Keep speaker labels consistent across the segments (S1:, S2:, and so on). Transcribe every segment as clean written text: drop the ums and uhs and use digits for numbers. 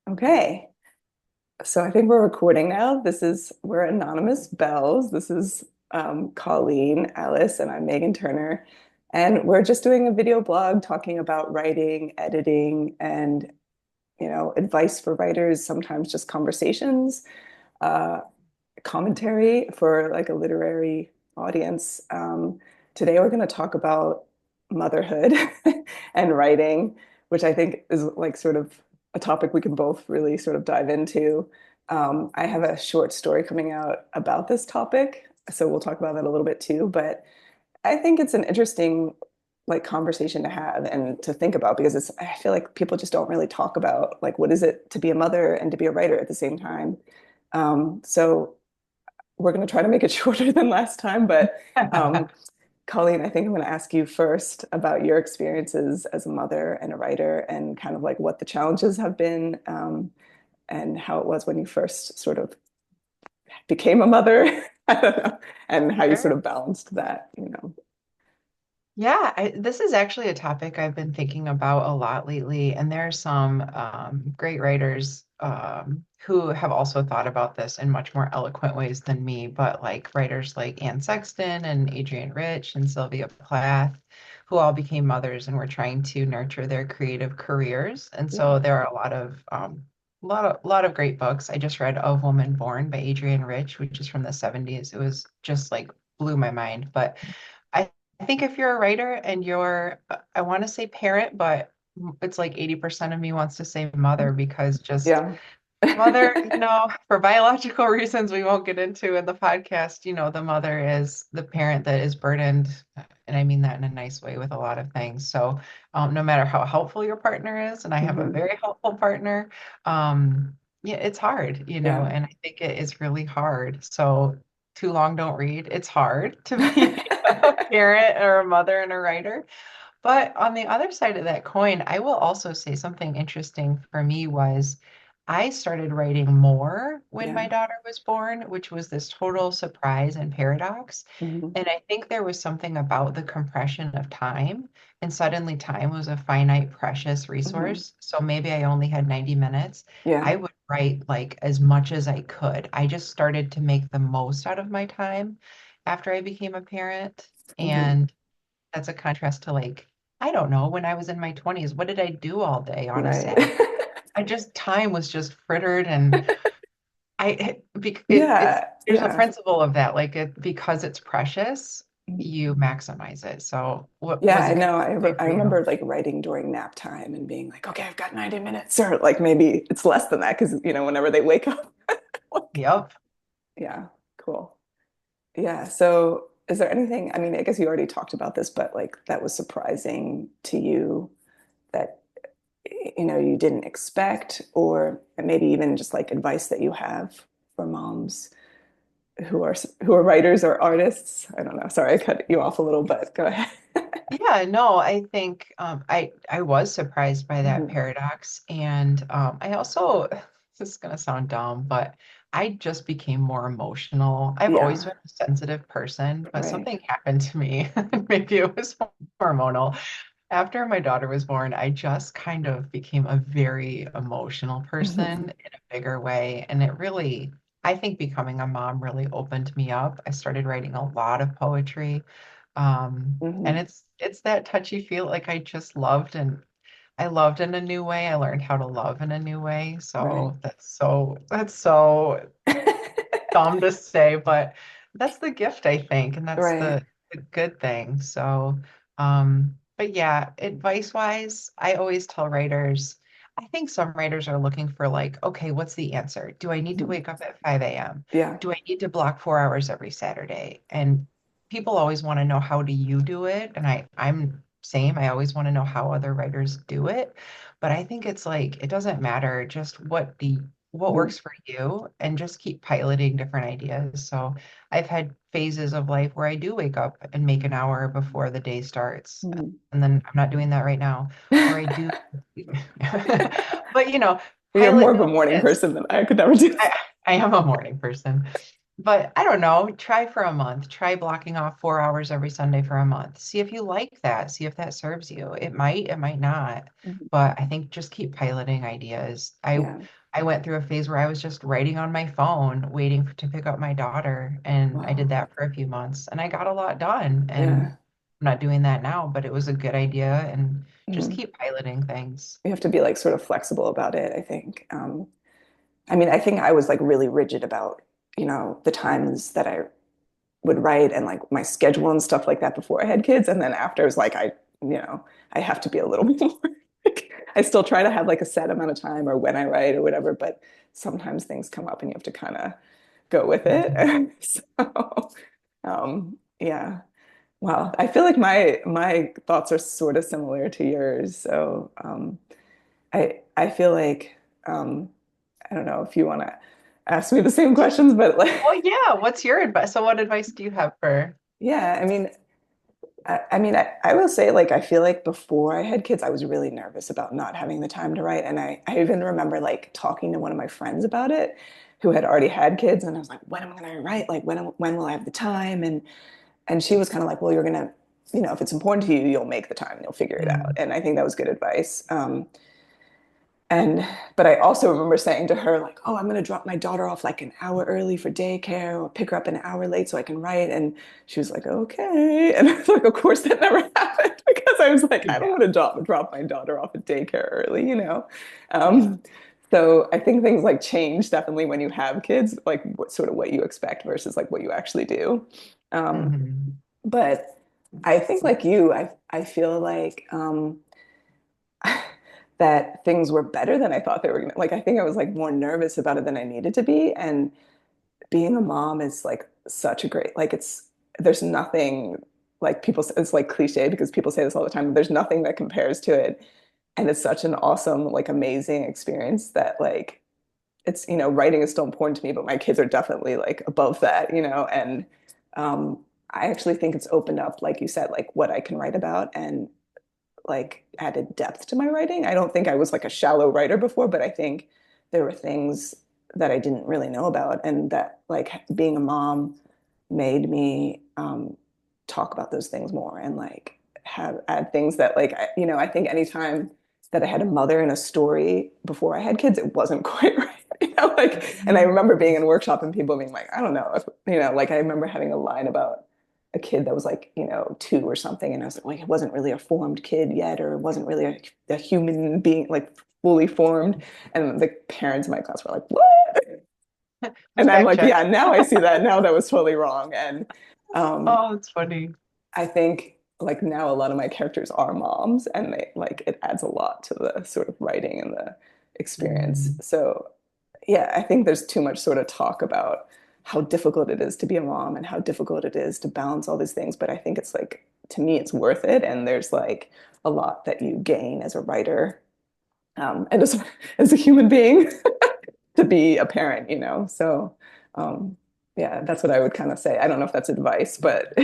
S1: Okay, so I think we're recording now. We're Anonymous Bells. This is Colleen, Alice, and I'm Megan Turner. And we're just doing a video blog talking about writing, editing, and advice for writers, sometimes just conversations, uh, commentary for like a literary audience. Today we're going to talk about motherhood and writing, which I think is like sort of a topic we can both really sort of dive into. I have a short story coming out about this topic, so we'll talk about that a little bit too. But I think it's an interesting like conversation to have and to think about because I feel like people just don't really talk about like what is it to be a mother and to be a writer at the same time. So we're going to try to make it shorter than last time, but Colleen, I think I'm going to ask you first about your experiences as a mother and a writer and kind of like what the challenges have been, and how it was when you first sort of became a mother. I don't know, and how you sort
S2: Sure.
S1: of balanced that.
S2: Yeah, this is actually a topic I've been thinking about a lot lately, and there are some great writers who have also thought about this in much more eloquent ways than me, but like writers like Anne Sexton and Adrienne Rich and Sylvia Plath, who all became mothers and were trying to nurture their creative careers. And so
S1: Yeah.
S2: there are a lot of great books. I just read Of Woman Born by Adrienne Rich, which is from the 70s. It was just like blew my mind. But I think if you're a writer and I want to say parent, but it's like 80% of me wants to say mother because just
S1: Yeah.
S2: mother, for biological reasons we won't get into in the podcast, the mother is the parent that is burdened, and I mean that in a nice way with a lot of things. So, no matter how helpful your partner is, and I have a
S1: Hmm.
S2: very helpful partner, yeah, it's hard,
S1: Yeah.
S2: and I think it is really hard. So, too long don't read. It's hard to be a parent or a mother and a writer. But on the other side of that coin, I will also say something interesting for me was I started writing more when my
S1: Yeah.
S2: daughter was born, which was this total surprise and paradox.
S1: Hmm.
S2: And I think there was something about the compression of time, and suddenly time was a finite, precious
S1: Hmm.
S2: resource. So maybe I only had 90 minutes.
S1: Yeah.
S2: I would write like as much as I could. I just started to make the most out of my time after I became a parent.
S1: Hmm.
S2: And that's a contrast to like, I don't know, when I was in my 20s, what did I do all day on a
S1: Right.
S2: Saturday? Time was just frittered and it's
S1: Yeah.
S2: there's a
S1: Yeah.
S2: principle of that, like because it's precious, you maximize it. So what
S1: Yeah,
S2: was
S1: I
S2: it kind
S1: know.
S2: of the same
S1: I
S2: for you?
S1: remember like writing during nap time and being like, okay, I've got 90 minutes, or like maybe it's less than that because whenever they wake up. Like,
S2: Yep.
S1: yeah, cool. Yeah. So is there anything, I mean, I guess you already talked about this, but like that was surprising to you that you didn't expect, or maybe even just like advice that you have for moms who are writers or artists? I don't know. Sorry, I cut you off a little, but go ahead.
S2: Yeah, no, I think I was surprised by that
S1: Mhm.
S2: paradox. And I also, this is gonna sound dumb, but I just became more emotional. I've always
S1: Yeah,
S2: been a sensitive person, but
S1: right.
S2: something happened to me. Maybe it was hormonal. After my daughter was born, I just kind of became a very emotional person
S1: Mhm.
S2: in a bigger way. And it really, I think becoming a mom really opened me up. I started writing a lot of poetry. And
S1: Mhm.
S2: it's that touchy feel like I just loved, and I loved in a new way. I learned how to love in a new way.
S1: Right.
S2: So that's so dumb to say, but that's the gift, I think, and that's
S1: Right.
S2: the good thing. So, but yeah, advice wise, I always tell writers, I think some writers are looking for like, okay, what's the answer? Do I need to
S1: Mhm.
S2: wake up at 5 a.m.?
S1: Yeah.
S2: Do I need to block 4 hours every Saturday? And people always want to know, how do you do it? And I'm same. I always want to know how other writers do it. But I think it's like it doesn't matter just what
S1: Mhm.
S2: works for you, and just keep piloting different ideas. So I've had phases of life where I do wake up and make an hour before the day starts.
S1: Mhm.
S2: And then I'm not doing that right now. Or I do, but
S1: You're more
S2: pilot
S1: of
S2: new
S1: a morning
S2: ideas.
S1: person than I could never do.
S2: I, I am a morning person. But I don't know, try for a month. Try blocking off 4 hours every Sunday for a month. See if you like that. See if that serves you. It might not.
S1: Mhm.
S2: But I think just keep piloting ideas.
S1: Yeah.
S2: I went through a phase where I was just writing on my phone, waiting to pick up my daughter, and I did
S1: Wow.
S2: that for a few months, and I got a lot done. And
S1: Yeah.
S2: I'm not doing that now, but it was a good idea, and just
S1: Mhm.
S2: keep piloting things.
S1: You have to be like sort of flexible about it, I think. I mean, I think I was like really rigid about, the times that I would write and like my schedule and stuff like that before I had kids. And then after, it was like, I have to be a little bit more like, I still try to have like a set amount of time or when I write or whatever, but sometimes things come up and you have to kind of go with it.
S2: Mhm.
S1: So, yeah. Well, I feel like my thoughts are sort of similar to yours. So, I feel like I don't know if you want to ask me the same questions, but like
S2: Well, yeah. What's your advice? So, what advice do you have for?
S1: yeah, I will say like I feel like before I had kids, I was really nervous about not having the time to write, and I even remember like talking to one of my friends about it, who had already had kids, and I was like, when am I going to write? Like when will I have the time? And she was kind of like, well, you're gonna, if it's important to you, you'll make the time and you'll figure it out.
S2: Mm,
S1: And I think that was good advice. And but I also remember saying to her, like, oh, I'm gonna drop my daughter off like an hour early for daycare or pick her up an hour late so I can write. And she was like, okay. And I was like, of course that never happened because I was like, I don't
S2: yeah.
S1: want to drop my daughter off at daycare early.
S2: Yeah.
S1: Um, so I think things like change definitely when you have kids, like sort of what you expect versus like what you actually do. Um,
S2: Hmm.
S1: but I think like you, I feel like that things were better than I thought they were gonna. Like I think I was like more nervous about it than I needed to be. And being a mom is like such a great like there's nothing like people it's like cliche because people say this all the time, but there's nothing that compares to it. And it's such an awesome, like amazing experience that like writing is still important to me, but my kids are definitely like above that. And I actually think it's opened up, like you said, like what I can write about and like added depth to my writing. I don't think I was like a shallow writer before, but I think there were things that I didn't really know about, and that like being a mom made me talk about those things more and like have add things that like I think anytime that I had a mother in a story before I had kids, it wasn't quite right. Like, and I
S2: Mhm.
S1: remember being in a workshop and people being like, I don't know if like I remember having a line about a kid that was like, 2 or something. And I was like, well, he wasn't really a formed kid yet, or wasn't really a human being, like fully formed. And the parents in my class were like, what?
S2: Let's
S1: And I'm
S2: fact
S1: like,
S2: check.
S1: yeah, now I see that. Now that was totally wrong. And um,
S2: Oh, it's funny.
S1: I think like now a lot of my characters are moms and they like it adds a lot to the sort of writing and the experience.
S2: Mm,
S1: So yeah, I think there's too much sort of talk about how difficult it is to be a mom and how difficult it is to balance all these things. But I think it's like to me it's worth it. And there's like a lot that you gain as a writer and as a human being to be a parent. So um, yeah, that's what I would kind of say. I don't know if that's advice, but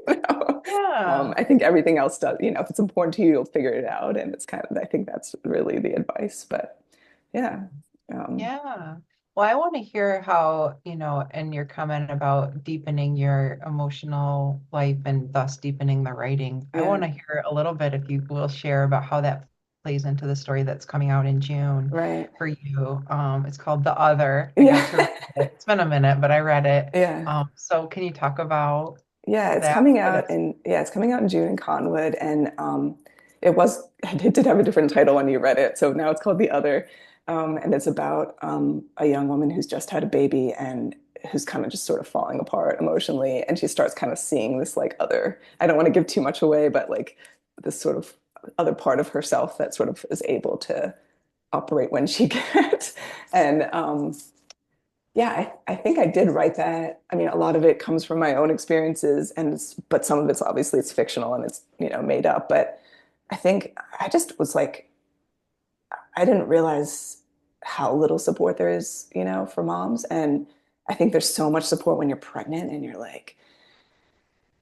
S2: yeah.
S1: I think everything else does. If it's important to you, you'll figure it out, and it's kind of. I think that's really the advice. But yeah, um,
S2: Yeah. Well, I want to hear how, and your comment about deepening your emotional life and thus deepening the writing. I want
S1: yeah,
S2: to hear a little bit if you will share about how that plays into the story that's coming out in June
S1: right,
S2: for you. It's called The Other. I got to read
S1: yeah,
S2: it. It's been a minute, but I read it.
S1: yeah.
S2: So can you talk about
S1: Yeah, it's
S2: that?
S1: coming
S2: What
S1: out
S2: it's
S1: in yeah, it's coming out in June in Cottonwood, and it did have a different title when you read it, so now it's called The Other, and it's about a young woman who's just had a baby and who's kind of just sort of falling apart emotionally, and she starts kind of seeing this like other. I don't want to give too much away, but like this sort of other part of herself that sort of is able to operate when she can't, and yeah, I think I did write that. I mean, a lot of it comes from my own experiences, but some of it's obviously it's fictional and it's made up. But I think I just was like, I didn't realize how little support there is for moms. And I think there's so much support when you're pregnant and you're like,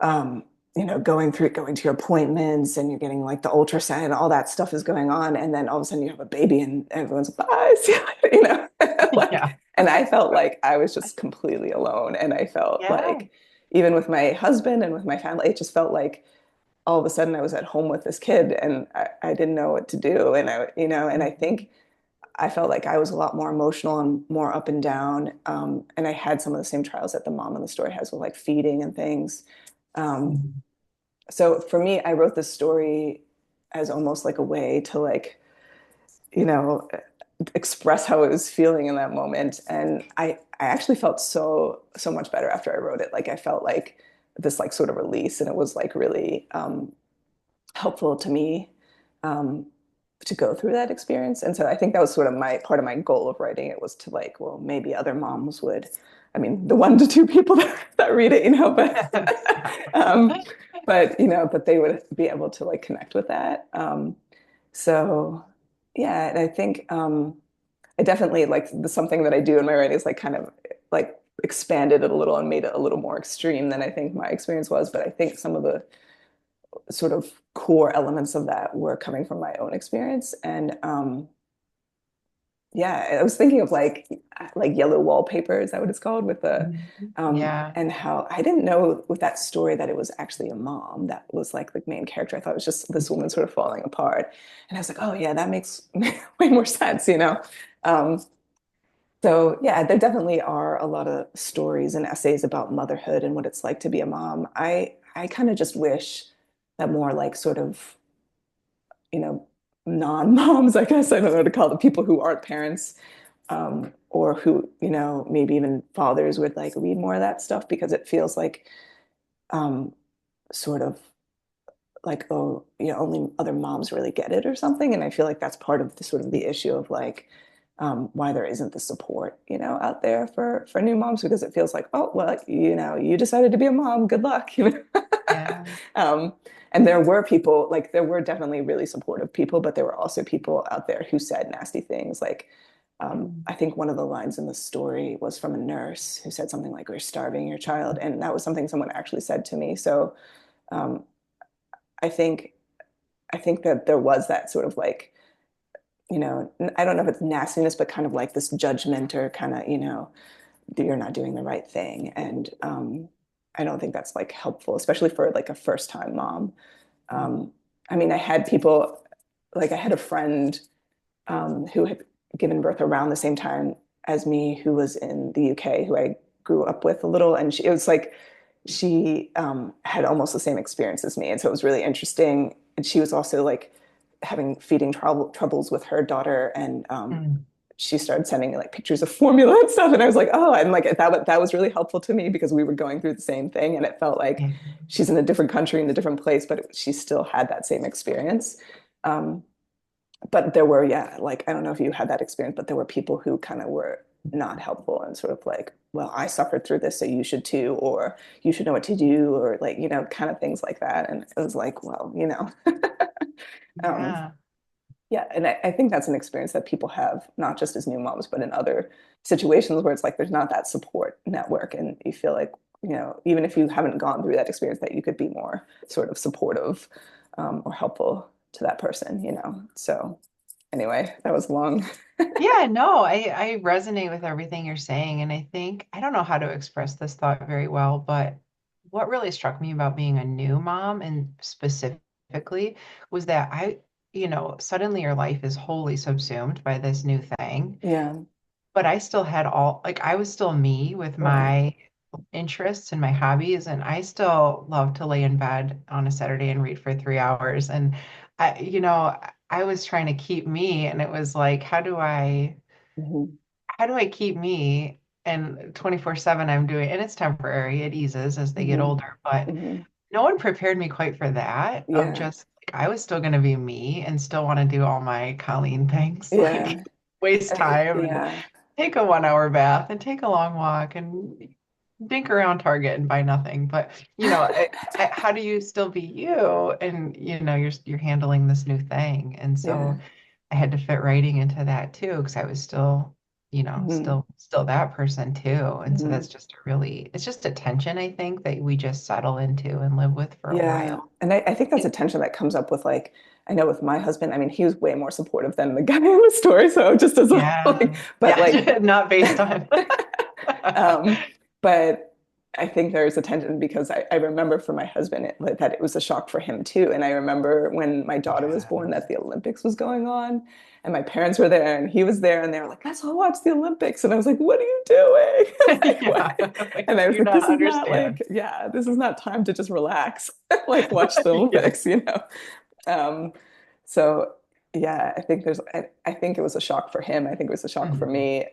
S1: um, going to your appointments and you're getting like the ultrasound and all that stuff is going on. And then all of a sudden you have a baby and everyone's like, bye, see you later,
S2: yeah.
S1: And I felt like I was just completely alone. And I felt
S2: Yeah.
S1: like, even with my husband and with my family, it just felt like all of a sudden I was at home with this kid and I didn't know what to do. And and I
S2: Mhm.
S1: think I felt like I was a lot more emotional and more up and down. And I had some of the same trials that the mom in the story has with like feeding and things. Um,
S2: Mhm.
S1: so for me, I wrote this story as almost like a way to like, you know, express how I was feeling in that moment. And I actually felt so much better after I wrote it. Like I felt like this like sort of release, and it was like really helpful to me um, to go through that experience. And so I think that was sort of my part of my goal of writing it was to like, well, maybe other moms would. I mean, the 1 to 2 people that read it, um, but they would be able to like connect with that. So yeah, and I think I definitely like something that I do in my writing is like kind of like expanded it a little and made it a little more extreme than I think my experience was. But I think some of the sort of core elements of that were coming from my own experience. And yeah, I was thinking of like yellow wallpaper, is that what it's called? With the
S2: Mhm. Yeah.
S1: and how I didn't know with that story that it was actually a mom that was like the main character. I thought it was just this woman sort of falling apart. And I was like, oh yeah, that makes way more sense. Um, so yeah, there definitely are a lot of stories and essays about motherhood and what it's like to be a mom. I kind of just wish that more like sort of, you know, non-moms, I guess, I don't know what to call the people who aren't parents, or who, maybe even fathers would like read more of that stuff because it feels like um, sort of like, oh, only other moms really get it or something. And I feel like that's part of the sort of the issue of like why there isn't the support, out there for new moms because it feels like, oh, well, you decided to be a mom, good luck.
S2: Yeah.
S1: um, and there were definitely really supportive people, but there were also people out there who said nasty things. Like,
S2: Mm.
S1: I think one of the lines in the story was from a nurse who said something like, "We're starving your child," and that was something someone actually said to me. So um, I think I think that there was that sort of like, I don't know if it's nastiness, but kind of like this judgment or kind of, you're not doing the right thing. And I don't think that's like helpful, especially for like a first time mom. Um, I mean, I had a friend who had given birth around the same time as me, who was in the UK, who I grew up with a little, and it was like she had almost the same experience as me, and so it was really interesting. And she was also like having feeding troubles with her daughter, and
S2: Mm.
S1: she started sending me like pictures of formula and stuff, and I was like, oh, and like that was really helpful to me because we were going through the same thing, and it felt like
S2: Yeah.
S1: she's in a different country in a different place, but she still had that same experience. Um, but there were, yeah, like I don't know if you had that experience, but there were people who kind of were not helpful and sort of like, well, I suffered through this, so you should too, or you should know what to do, or like, kind of things like that. And it was like, well, um,
S2: Yeah.
S1: yeah, and I think that's an experience that people have, not just as new moms, but in other situations where it's like there's not that support network, and you feel like, even if you haven't gone through that experience, that you could be more sort of supportive or helpful to that person. So anyway, that was long.
S2: Yeah, no, I resonate with everything you're saying. And I think, I don't know how to express this thought very well, but what really struck me about being a new mom and specifically was that suddenly your life is wholly subsumed by this new thing.
S1: Yeah,
S2: But I still had like, I was still me with
S1: right.
S2: my interests and my hobbies. And I still love to lay in bed on a Saturday and read for 3 hours. And I was trying to keep me, and it was like,
S1: Hmm.
S2: how do I keep me? And 24/7 I'm doing, and it's temporary, it eases as they get
S1: Hmm.
S2: older, but
S1: Hmm.
S2: no one prepared me quite for that of
S1: Yeah,
S2: just like, I was still going to be me and still want to do all my Colleen things, like
S1: yeah,
S2: waste time and
S1: yeah,
S2: take a 1 hour bath and take a long walk and dink around Target and buy nothing. But how do you still be you? And you're handling this new thing. And so
S1: yeah.
S2: I had to fit writing into that too, because I was still,
S1: Hmm.
S2: still that person too. And so
S1: Hmm.
S2: that's just it's just a tension, I think, that we just settle into and live with for a
S1: Yeah.
S2: while.
S1: And I think that's a tension that comes up with like I know with my husband, I mean, he was way more supportive than the guy in the story. So just as a, like,
S2: Yeah.
S1: but like,
S2: Yeah, not based on.
S1: um, but I think there's a tension because I remember for my husband like, that it was a shock for him too. And I remember when my daughter was born that the Olympics was going on and my parents were there and he was there and they were like, let's all watch the Olympics. And I was like, what are you doing? Like,
S2: Yeah.
S1: what?
S2: Like,
S1: And I
S2: do
S1: was
S2: you
S1: like,
S2: not
S1: this is not
S2: understand?
S1: like, yeah, this is not time to just relax, like watch the
S2: Yeah.
S1: Olympics, you know? Um, so yeah, I think it was a shock for him. I think it was a shock for
S2: Mhm.
S1: me,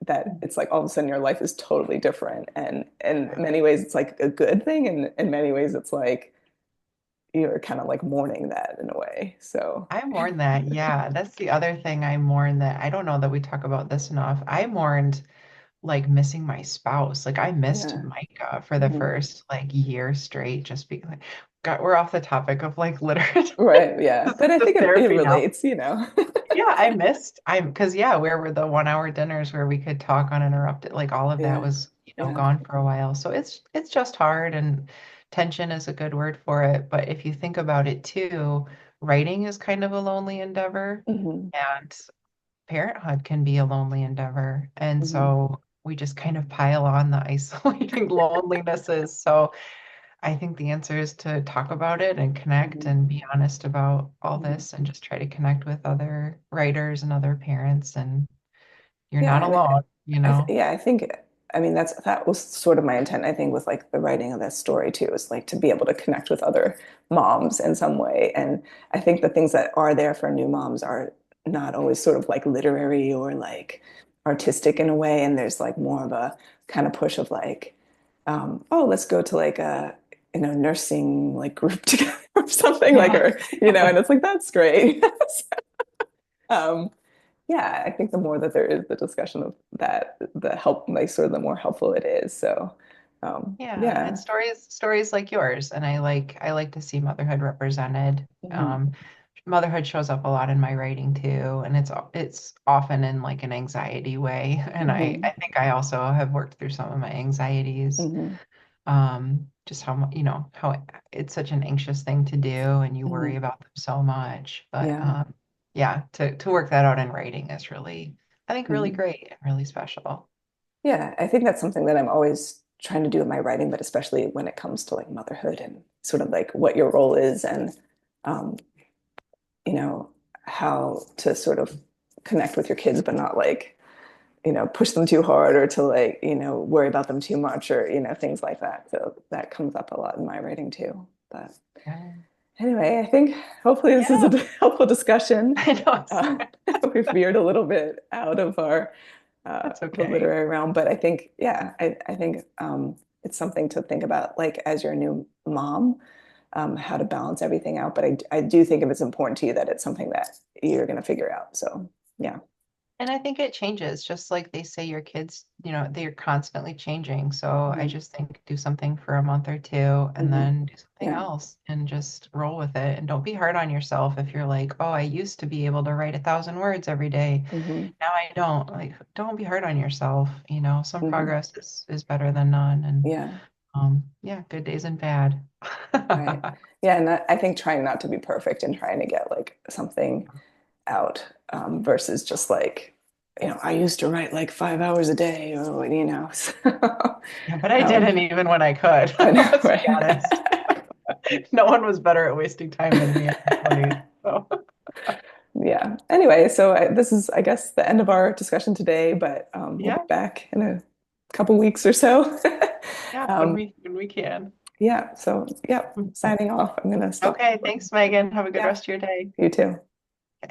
S1: that it's like all of a sudden your life is totally different. And in
S2: Yeah.
S1: many ways, it's like a good thing. And in many ways, it's like you're kind of like mourning that in a way. So,
S2: I mourn that. Yeah. That's the other thing I mourn that I don't know that we talk about this enough. I mourned like missing my spouse. Like I missed
S1: yeah.
S2: Micah for the
S1: Mhm.
S2: first like year straight, just because like, God, we're off the topic of like literature.
S1: Right. Yeah. But I
S2: The
S1: think it
S2: therapy now.
S1: relates, you know?
S2: Yeah, I'm because yeah, where were the 1 hour dinners where we could talk uninterrupted? Like all of that
S1: Yeah.
S2: was,
S1: Yeah.
S2: gone for a while. So it's just hard and tension is a good word for it. But if you think about it too, writing is kind of a lonely endeavor
S1: Hmm.
S2: and parenthood can be a lonely endeavor. And
S1: Hmm.
S2: so we just kind of pile on the isolating lonelinesses. So I think the answer is to talk about it and connect
S1: Hmm.
S2: and be honest about all
S1: Hmm.
S2: this and just try to connect with other writers and other parents. And you're
S1: Yeah.
S2: not
S1: And
S2: alone, you know?
S1: yeah, I think, I mean, that was sort of my intent, I think, with like the writing of this story too, is like to be able to connect with other moms in some way. And I think the things that are there for new moms are not always sort of like literary or like artistic in a way. And there's like more of a kind of push of like, oh, let's go to like a, nursing like group together or something like,
S2: Yeah.
S1: or, and it's like, that's great. um, yeah, I think the more that there is the discussion of that, the help, like sort of the more helpful it is. So,
S2: Yeah, and
S1: yeah.
S2: stories like yours, and I like to see motherhood represented.
S1: Hmm.
S2: Motherhood shows up a lot in my writing too, and it's often in like an anxiety way. And I
S1: Hmm.
S2: think I also have worked through some of my anxieties.
S1: Hmm.
S2: Just how how it's such an anxious thing to do, and you worry
S1: Hmm.
S2: about them so much. But
S1: Yeah.
S2: yeah, to work that out in writing is really, I think, really
S1: Hmm.
S2: great and really special.
S1: Yeah, I think that's something that I'm always trying to do in my writing, but especially when it comes to like motherhood and sort of like what your role is and, um, you know, how to sort of connect with your kids, but not like, push them too hard or to like, worry about them too much or, things like that. So that comes up a lot in my writing too. But
S2: Yeah,
S1: anyway, I think hopefully this is
S2: yeah,
S1: a helpful discussion.
S2: I know.
S1: Uh, we've veered a little bit out of our
S2: That's
S1: the
S2: okay.
S1: literary realm, but I think, yeah, I think it's something to think about, like as your new mom, how to balance everything out. But I do think if it's important to you that it's something that you're going to figure out. So, yeah.
S2: And I think it changes, just like they say your kids, they're constantly changing. So I
S1: Hmm.
S2: just think do something for a month or two and
S1: Hmm.
S2: then do something
S1: Yeah.
S2: else and just roll with it. And don't be hard on yourself if you're like, oh, I used to be able to write 1,000 words every day.
S1: Hmm.
S2: Now I don't. Like, don't be hard on yourself. Some
S1: Hmm.
S2: progress is better than none. And
S1: Yeah.
S2: yeah, good days and bad.
S1: Right. Yeah. And I think trying not to be perfect and trying to get like something out, versus just like, I used to write like 5 hours a day or, so,
S2: Yeah, but I
S1: um,
S2: didn't even when I could.
S1: I know,
S2: Let's be
S1: right?
S2: honest. No one was better at wasting time than me in my 20s. So,
S1: Yeah. Anyway, so this is, I guess, the end of our discussion today, but we'll be
S2: yeah,
S1: back in a couple weeks or so.
S2: yeah, when
S1: um,
S2: we can.
S1: yeah. So, yeah, signing off. I'm going to stop.
S2: Okay, thanks, Megan. Have a good
S1: Yeah.
S2: rest of your day.
S1: You too.